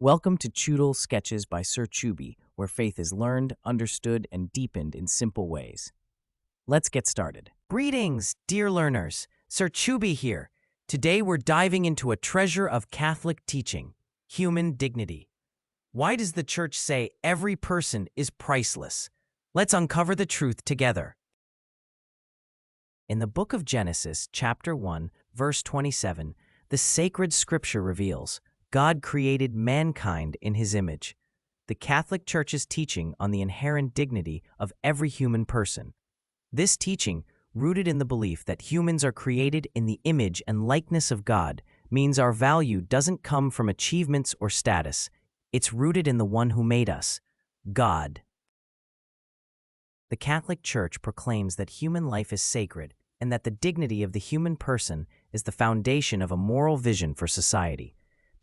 Welcome to Choodle Sketches by Sir Choobie, where faith is learned, understood, and deepened in simple ways. Let's get started. Greetings, dear learners. Sir Choobie here. Today we're diving into a treasure of Catholic teaching, human dignity. Why does the Church say every person is priceless? Let's uncover the truth together. In the book of Genesis, chapter 1, verse 27, the sacred scripture reveals God created mankind in his image. The Catholic Church's teaching on the inherent dignity of every human person. This teaching, rooted in the belief that humans are created in the image and likeness of God, means our value doesn't come from achievements or status. It's rooted in the one who made us, God. The Catholic Church proclaims that human life is sacred and that the dignity of the human person is the foundation of a moral vision for society.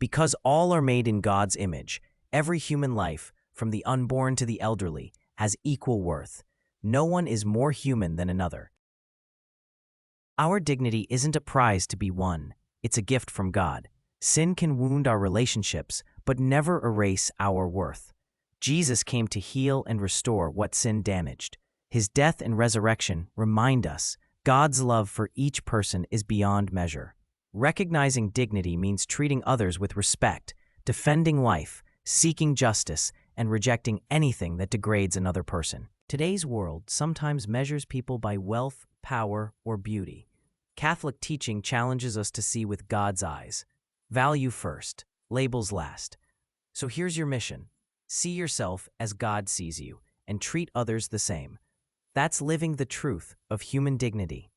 Because all are made in God's image, every human life, from the unborn to the elderly, has equal worth. No one is more human than another. Our dignity isn't a prize to be won. It's a gift from God. Sin can wound our relationships, but never erase our worth. Jesus came to heal and restore what sin damaged. His death and resurrection remind us God's love for each person is beyond measure. Recognizing dignity means treating others with respect, defending life, seeking justice, and rejecting anything that degrades another person. Today's world sometimes measures people by wealth, power, or beauty. Catholic teaching challenges us to see with God's eyes. Value first, labels last. So here's your mission. See yourself as God sees you, and treat others the same. That's living the truth of human dignity.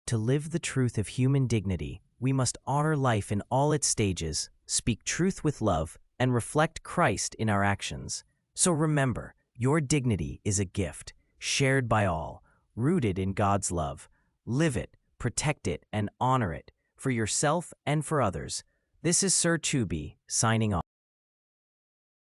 To live the truth of human dignity, we must honor life in all its stages, speak truth with love, and reflect Christ in our actions. So remember, your dignity is a gift, shared by all, rooted in God's love. Live it, protect it, and honor it, for yourself and for others. This is Sir Choobie, signing off.